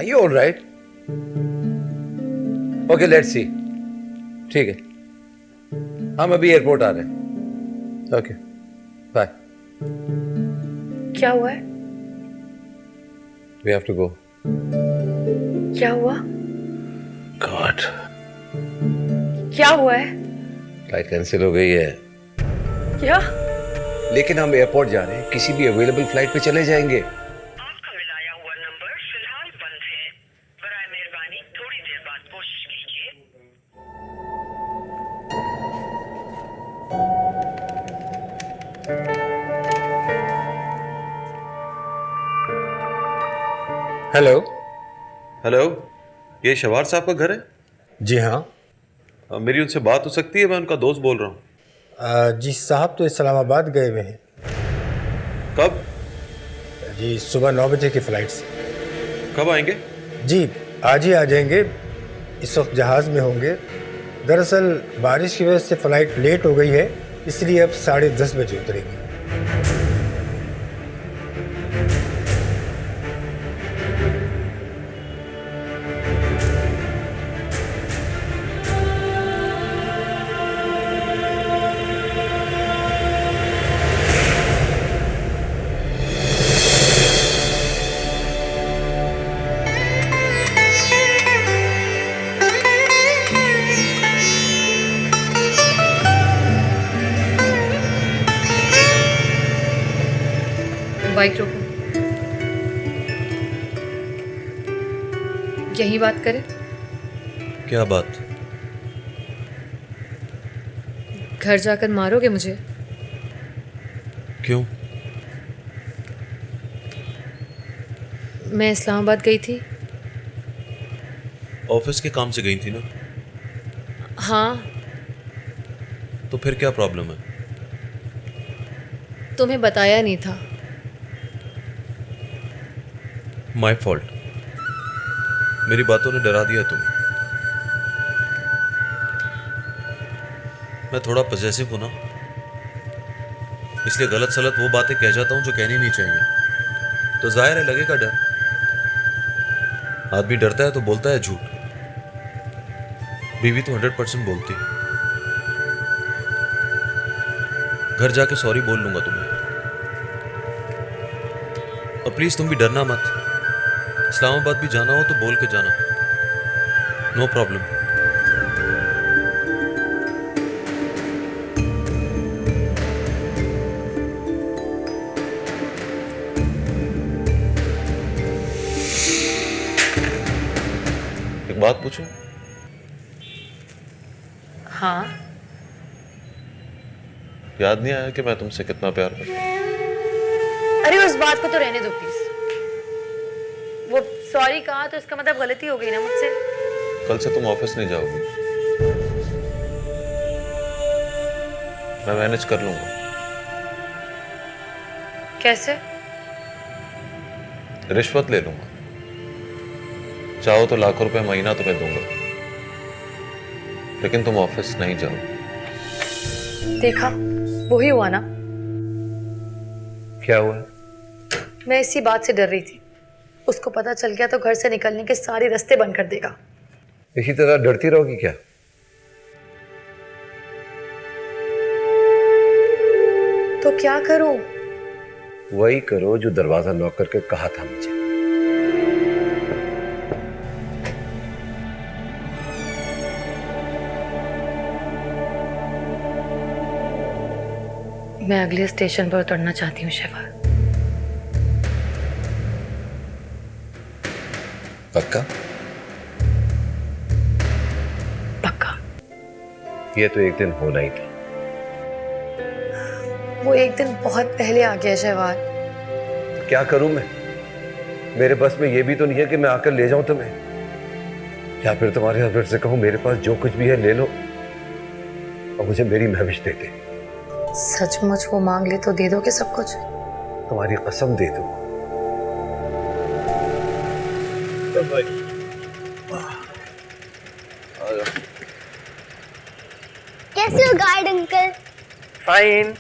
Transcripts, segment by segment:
You all right? Okay let's see. ठीक है, हम अभी एयरपोर्ट आ रहे हैं. Okay bye. क्या हुआ है? We have to go. क्या हुआ? गॉड, क्या हुआ है? फ्लाइट कैंसिल हो गई है. क्या? लेकिन हम एयरपोर्ट जा रहे हैं, किसी भी अवेलेबल फ्लाइट पे चले जाएंगे. आपका मिलाया हुआ नंबर फिलहाल बंद है. बराए मेहरबानी थोड़ी देर बाद कोशिश कीजिए. हेलो. हेलो, ये शवार साहब का घर है? जी हाँ. मेरी उनसे बात हो सकती है? मैं उनका दोस्त बोल रहा हूँ. जी साहब तो इस्लामाबाद गए हुए हैं. कब? जी सुबह 9 बजे की फ़्लाइट से. कब आएंगे? जी आज ही आ जाएंगे. इस वक्त जहाज़ में होंगे. दरअसल बारिश की वजह से फ़्लाइट लेट हो गई है, इसलिए अब 10:30 बजे उतरेगी. बाइक रोको. यही बात करें? क्या बात? घर जाकर मारोगे मुझे? क्यों? मैं इस्लामाबाद गई थी. ऑफिस के काम से गई थी ना? हाँ. तो फिर क्या प्रॉब्लम है? तुम्हें बताया नहीं था. My fault. मेरी बातों ने डरा दिया तुम्हें. मैं थोड़ा पजेसिव हूं ना, इसलिए गलत सलत वो बातें कह जाता हूं जो कहनी नहीं चाहिए. तो जाहिर है लगेगा डर. आदमी डरता है तो बोलता है झूठ. बीवी तो 100% बोलती है. घर जाके सॉरी बोल लूंगा तुम्हें. और प्लीज तुम भी डरना मत. इस्लामाबाद भी जाना हो तो बोल के जाना. No problem. एक बात पूछूं? हाँ. याद नहीं आया कि मैं तुमसे कितना प्यार करता हूं? अरे उस बात को तो रहने दो प्लीज. वो सॉरी कहा तो इसका मतलब गलती हो गई ना मुझसे. कल से तुम ऑफिस नहीं जाओगी. मैं मैनेज कर लूंगा. कैसे? रिश्वत ले लूंगा. चाहो तो लाखों रुपए महीना तुम्हें दूंगा, लेकिन तुम ऑफिस नहीं जाओ. देखा, वही हुआ ना. क्या हुआ? मैं इसी बात से डर रही थी. उसको पता चल गया तो घर से निकलने के सारे रास्ते बंद कर देगा. इसी तरह डरती रहोगी क्या? तो क्या करूं? वही करो जो दरवाजा लॉक करके कहा था मुझे. मैं अगले स्टेशन पर उतरना चाहती हूँ शेफा. पक्का? पक्का. ये तो एक दिन होना ही था. वो एक दिन बहुत पहले आ गया शहवार. क्या करूं मैं? मेरे बस में ये भी तो नहीं है कि मैं आकर ले जाऊं तुम्हें, या फिर तुम्हारे हस्बैंड से कहूं मेरे पास जो कुछ भी है ले लो और मुझे मेरी महविश दे दे. सचमुच वो मांग ले तो दे दोगे सब कुछ? तुम्हारी कसम दे दूं. कैसे हो गाइड अंकल? फाइन.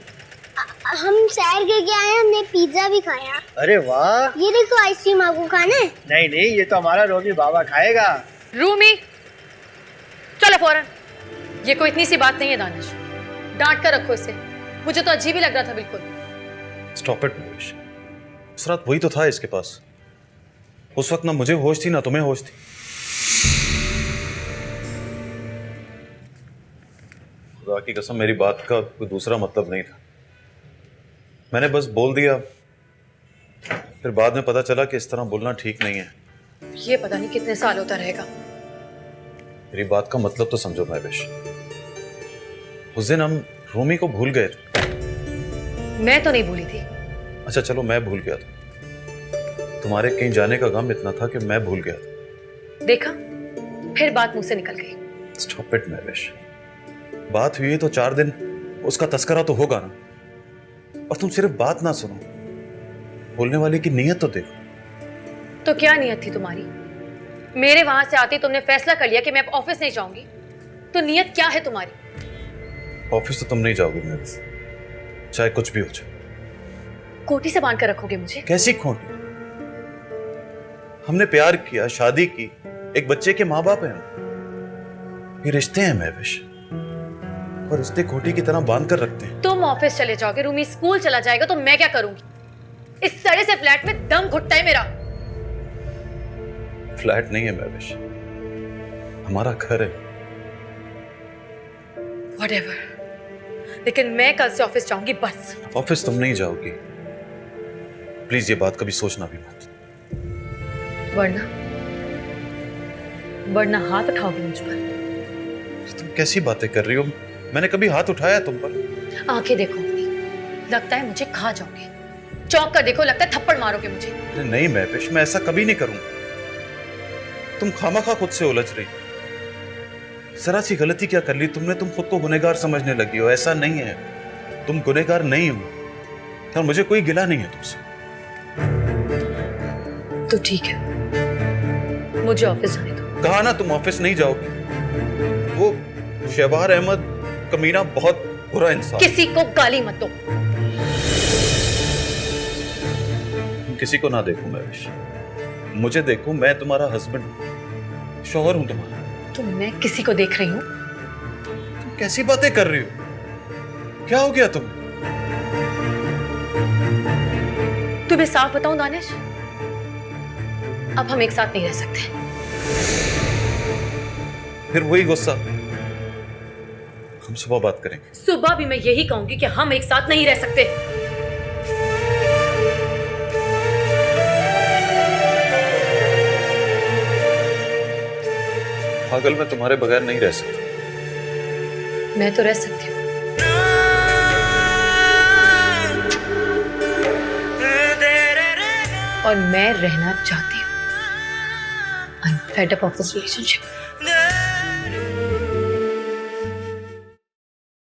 हम सैर करके आए हैं, हमने पिज्जा भी खाया। अरे वाह। ये देखो आइसक्रीम आपको खाना है? नहीं नहीं, ये तो हमारा रोमी बाबा खाएगा। रूमी चलो फौरन। ये कोई इतनी सी बात नहीं है दानिश, डांट कर रखो इसे। मुझे तो अजीब ही लग रहा था बिल्कुल। Stop it Mahesh. उस रात वही तो था इसके पास। उस वक्त ना मुझे होश थी ना तुम्हें होश थी। खुदा की कसम मेरी बात का कोई दूसरा मतलब नहीं था। मैंने बस बोल दिया, फिर बाद में पता चला कि इस तरह बोलना ठीक नहीं है। ये पता नहीं कितने साल होता रहेगा। मेरी बात का मतलब तो समझो महवेश। उस दिन हम रूमी को भूल गए थे। मैं तो नहीं भूली थी। अच्छा चलो मैं भूल गया था। तुम्हारे कहीं जाने का गम इतना था कि मैं भूल गया था। देखा, फिर बात मुंह से निकल गई। Stop it Mahwish. बात हुई है तो 4 दिन उसका तस्करा तो होगा ना। और तुम सिर्फ बात ना सुनो, बोलने वाले की नीयत तो देखो। तो क्या नीयत थी तुम्हारी? मेरे वहां से आती तुमने फैसला कर लिया कि मैं अब ऑफिस नहीं जाऊंगी। तो नीयत क्या है तुम्हारी? ऑफिस तो तुम नहीं जाओगे महवेश, चाहे कुछ भी हो जाए। कोठी से बांध कर रखोगे मुझे? कैसी खोटी? हमने प्यार किया, शादी की, एक बच्चे के माँ बाप हैं हम। ये रिश्ते हैं महवेश, और रिश्ते खोटी की तरह बांध कर रखते हैं। तुम ऑफिस चले जाओगे, रूमी स्कूल चला जाएगा, तो मैं क्या करूंगी? इस सड़े से फ्लैट में दम घुटता है मेरा। फ्लैट नहीं है महवेश, हमारा घर है। Whatever. लेकिन मैं कल से ऑफिस जाऊंगी बस। ऑफिस तुम नहीं जाओगी। प्लीज ये बात कभी सोचना भी मत। वरना हाथ उठाओगे मुझ पर। तुम कैसी बातें कर रही हो? मैंने कभी हाथ उठाया तुम पर? आंखें देखो, लगता है मुझे खा जाओगे। चौंक कर देखो, लगता है थप्पड़ मारोगे मुझे। नहीं महवेश, मैं ऐसा कभी नहीं करूंगा। तुम खामखा खुद से उलझ रही। जरा सी गलती क्या कर ली तुमने? तुम खुद को गुनहगार समझने लगी हो। ऐसा नहीं है, तुम गुनहगार नहीं हो, और मुझे कोई गिला नहीं है तुमसे। तो ठीक है, मुझे ऑफिस जाने दो। कहा ना तुम ऑफिस नहीं जाओगी। वो शहबार अहमद कमीना बहुत बुरा इंसान। किसी को गाली मत दो। किसी को ना देखूं महवेश, मुझे देखो। मैं तुम्हारा हस्बैंड, शौहर हूं तुम्हारा। तो मैं किसी को देख रही हूँ? तुम कैसी बातें कर रही हो? क्या हो गया तुम? तुम्हें साफ बताऊं दानिश, अब हम एक साथ नहीं रह सकते। फिर वही गुस्सा। हम सुबह बात करेंगे। सुबह भी मैं यही कहूंगी कि हम एक साथ नहीं रह सकते। पागल, मैं तुम्हारे बगैर नहीं रह सकता। मैं तो रह सकती हूँ। और मैं रहना चाहती हूँ। I'm fed up of this relationship.